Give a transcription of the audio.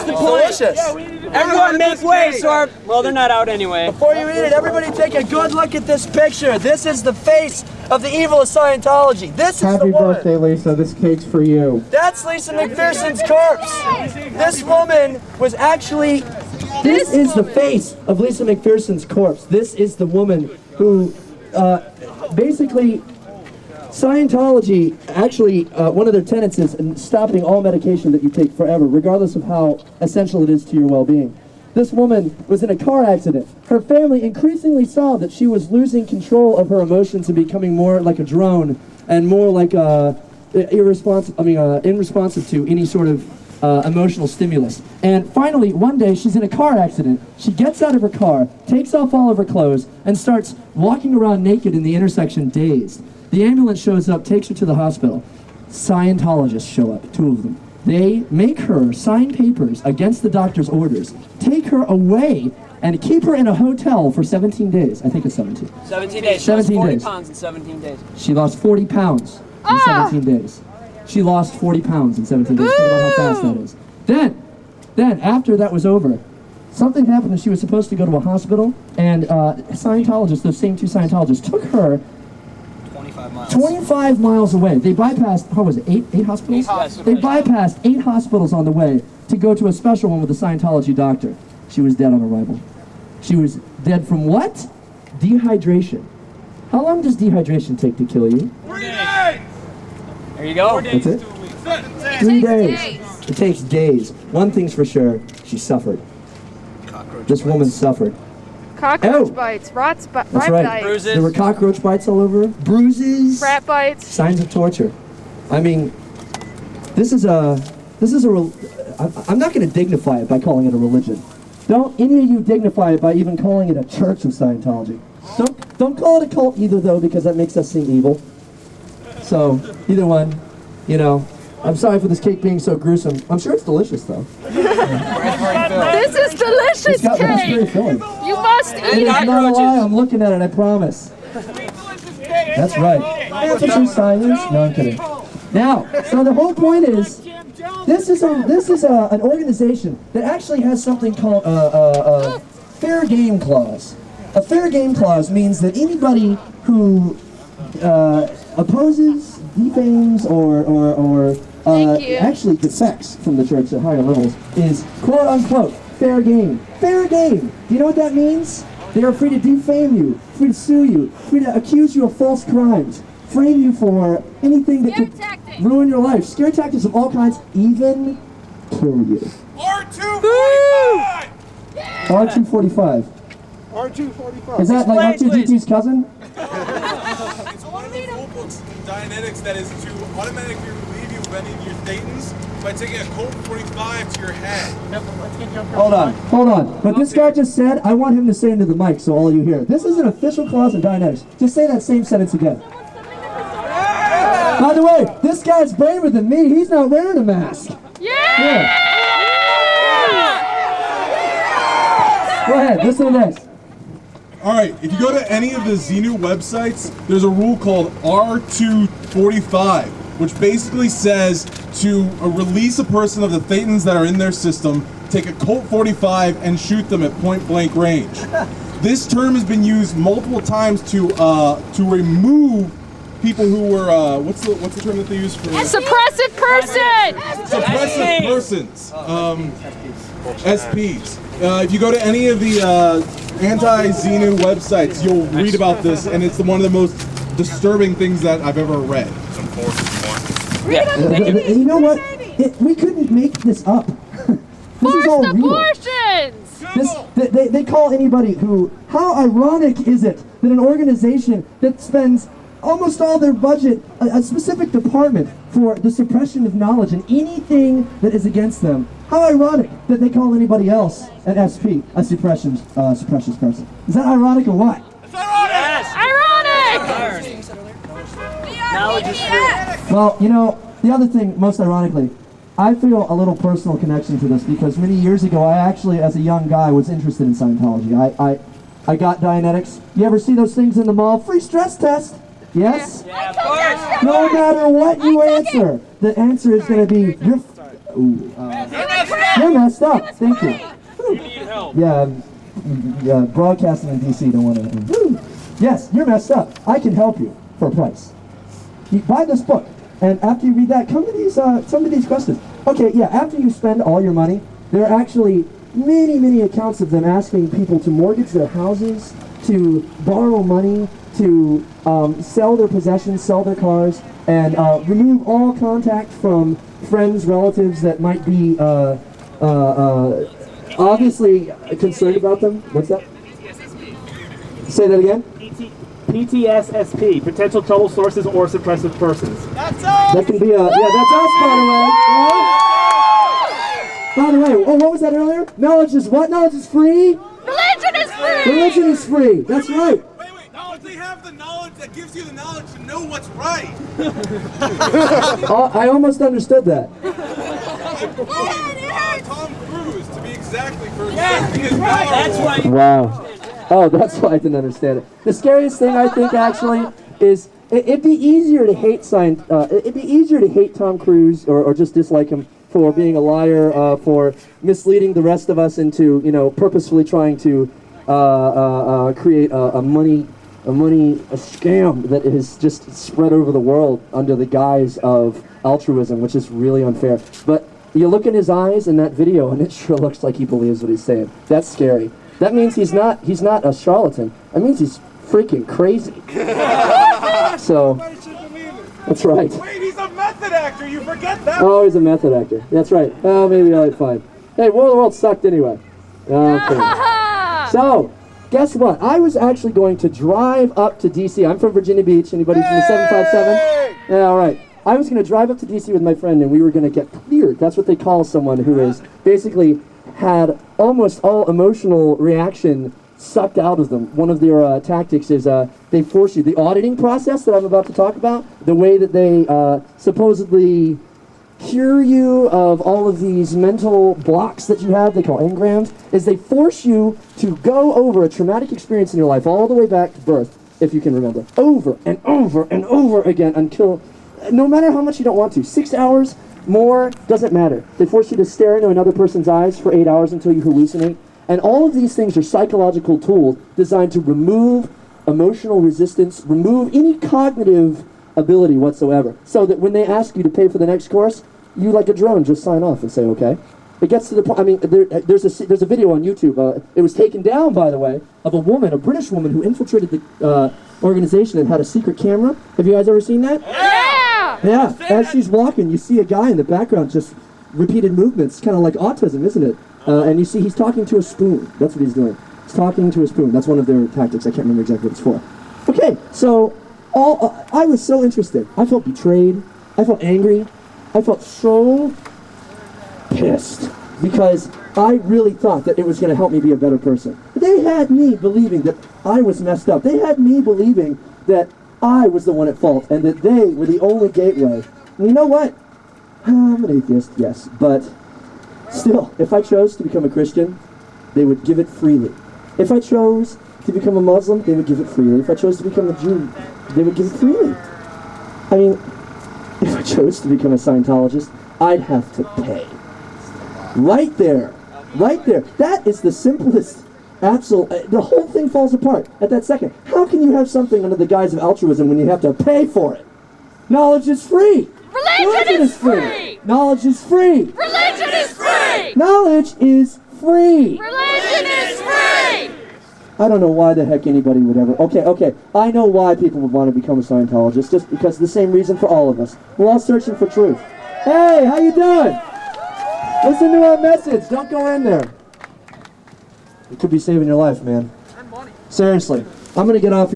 Here's the point. Everyone make way, so our... Well, they're not out anyway. Before you eat it, everybody take a good look at this picture. This is the face of the evil of Scientology. This is Happy the woman. birthday, Lisa. This cake's for you. That's Lisa McPherson's corpse. This woman was actually... This is the face of Lisa McPherson's corpse. This is the woman who, basically, Scientology, actually, one of their tenets is stopping all medication that you take forever, regardless of how essential it is to your well-being. This woman was in a car accident. Her family increasingly saw that she was losing control of her emotions and becoming more like a drone and more like irresponsive to any sort of emotional stimulus. And finally, one day, she's in a car accident. She gets out of her car, takes off all of her clothes, and starts walking around naked in the intersection, dazed. The ambulance shows up, takes her to the hospital. Scientologists show up, 2 of them. They make her sign papers against the doctor's orders, take her away, and keep her in a hotel for 17 days. I think it's 17. 17 days. 17 40 days. pounds in 17 days. She lost 40 pounds in 17 days. She lost 40 pounds in 17 days. Think about how fast that is. Then, after that was over, something happened and she was supposed to go to a hospital, and Scientologists, those same 2 Scientologists, took her 25 miles away. They bypassed, how was it, 8 hospitals? 8 hospitals. They bypassed 8 hospitals on the way to go to a special one with a Scientology doctor. She was dead on arrival. She was dead from what? Dehydration. How long does dehydration take to kill you? 3 days! There you go. That's it? 3 days. It takes days. One thing's for sure, she suffered. This woman suffered. Cockroach bites, rat That's bites. right. Bruises. There were cockroach bites all over her. Bruises. Rat bites. Signs of torture. I mean, I'm not going to dignify it by calling it a religion. Don't any of you dignify it by even calling it a church of Scientology. Don't call it a cult either, though, because that makes us seem evil. So, either one, I'm sorry for this cake being so gruesome. I'm sure it's delicious, though. This is delicious cake. You must It eat is it. not a lie. I'm looking at it, I promise. That's right. That's a true science. No, I'm kidding. Now, so the whole point is, this is an organization that actually has something called a fair game clause. A fair game clause means that anybody who opposes, defames, or actually defects from the church at higher levels is quote unquote fair game. Fair game. Do you know what that means? They are free to defame you, free to sue you, free to accuse you of false crimes, frame you for anything that could ruin your life. Scare tactics of all kinds, even kill you. R245! R245. R245. Is that like R2D2's cousin? It's one of the rule books in Dianetics that is to automatically relieve you of any of your thetans by taking a Colt 45 to your head. Hold on. What this guy just said, I want him to say into the mic so all you hear. This is an official clause in Dianetics. Just say that same sentence again. By the way, this guy's braver than me. He's not wearing a mask. Yeah! Go ahead, listen to this. Alright, if you go to any of the Xenu websites, there's a rule called R245, which basically says to release a person of the thetans that are in their system, take a Colt 45 and shoot them at point blank range. This term has been used multiple times to remove people who were what's the term that they use for Suppressive person. suppressive persons, SPs. If you go to any of the anti-Xenu websites, you'll read about this, and it's one of the most disturbing things that I've ever read. You know what? We couldn't make this up. This is all real. Abortions. They call anybody who... How ironic is it that an organization that spends almost all their budget, a specific department for the suppression of knowledge and anything that is against them, how ironic that they call anybody else an SP, a suppression person. Is that ironic or what? It's ironic! Ironic. Knowledge is free. Well, the other thing, most ironically, I feel a little personal connection to this because many years ago, I actually, as a young guy, was interested in Scientology. I got Dianetics. You ever see those things in the mall? Free stress test. Yes? Yeah, of course. No matter what you answer, the answer is going to be, You're messed up. Thank you. Yeah, broadcasting in DC don't want to. Yes, you're messed up. I can help you for a price. You buy this book, and after you read that, come to these some of these questions. Okay, yeah. After you spend all your money, there are actually many accounts of them asking people to mortgage their houses, to borrow money, to sell their possessions, sell their cars, and remove all contact from friends, relatives that might be obviously concerned about them. What's that? Say that again? PTSSP, potential trouble sources or suppressive persons. That's us! That can be a, yeah, that's us, by the way. By the way, oh, what was that earlier? Knowledge is what? Knowledge is free? Religion is free! Religion is free, that's right. Wait, knowledge, they have the knowledge that gives you the knowledge to know what's right. Oh, I almost understood that. Tom Cruise, to be exactly for That's why. Wow. Oh, that's why I didn't understand it. The scariest thing I think actually is it'd be easier to hate Tom Cruise or just dislike him for being a liar, for misleading the rest of us into purposefully trying to create a scam that is just spread over the world under the guise of altruism, which is really unfair. But you look in his eyes in that video, and it sure looks like he believes what he's saying. That's scary. That means he's not a charlatan. That means he's freaking crazy. So, that's right. Wait, he's a method actor, you forget that? Oh, he's a method actor. That's right. Oh, maybe I'll be fine. Hey, War of the World sucked anyway. Okay. So, guess what? I was actually going to drive up to DC. I'm from Virginia Beach. Anybody from the 757? Yeah, all right. I was going to drive up to DC with my friend, and we were going to get cleared. That's what they call someone who is basically had almost all emotional reaction sucked out of them. One of their tactics is they force you. The auditing process that I'm about to talk about, the way that they supposedly cure you of all of these mental blocks that you have, they call engrams, is they force you to go over a traumatic experience in your life all the way back to birth, if you can remember, over and over and over again until, no matter how much you don't want to, 6 hours, more, doesn't matter. They force you to stare into another person's eyes for 8 hours until you hallucinate. And all of these things are psychological tools designed to remove emotional resistance, remove any cognitive ability whatsoever. So that when they ask you to pay for the next course, you like a drone just sign off and say, okay. It gets to the point, I mean, there's a video on YouTube, it was taken down, by the way, of a woman, a British woman who infiltrated the organization and had a secret camera. Have you guys ever seen that? Yeah, as she's walking, you see a guy in the background just repeated movements, kind of like autism, isn't it? And you see he's talking to a spoon. That's what he's doing. He's talking to a spoon. That's one of their tactics. I can't remember exactly what it's for. Okay, so I was so interested. I felt betrayed. I felt angry. I felt so pissed because I really thought that it was going to help me be a better person. They had me believing that I was messed up. They had me believing that I was the one at fault and that they were the only gateway. And you know what? I'm an atheist, yes, but still, if I chose to become a Christian, they would give it freely. If I chose to become a Muslim, they would give it freely. If I chose to become a Jew, they would give it freely. I mean, if I chose to become a Scientologist, I'd have to pay. Right there. Right there. That is the simplest, absolute, the whole thing falls apart at that second. How can you have something under the guise of altruism when you have to pay for it? Knowledge is free. Religion is free! Knowledge is free. Religion is free! Knowledge is free. Religion is free! I don't know why the heck anybody would ever... Okay. I know why people would want to become a Scientologist, just because the same reason for all of us. We're all searching for truth. Hey, how you doing? Listen to our message. Don't go in there. It could be saving your life, man. Seriously. I'm going to get off...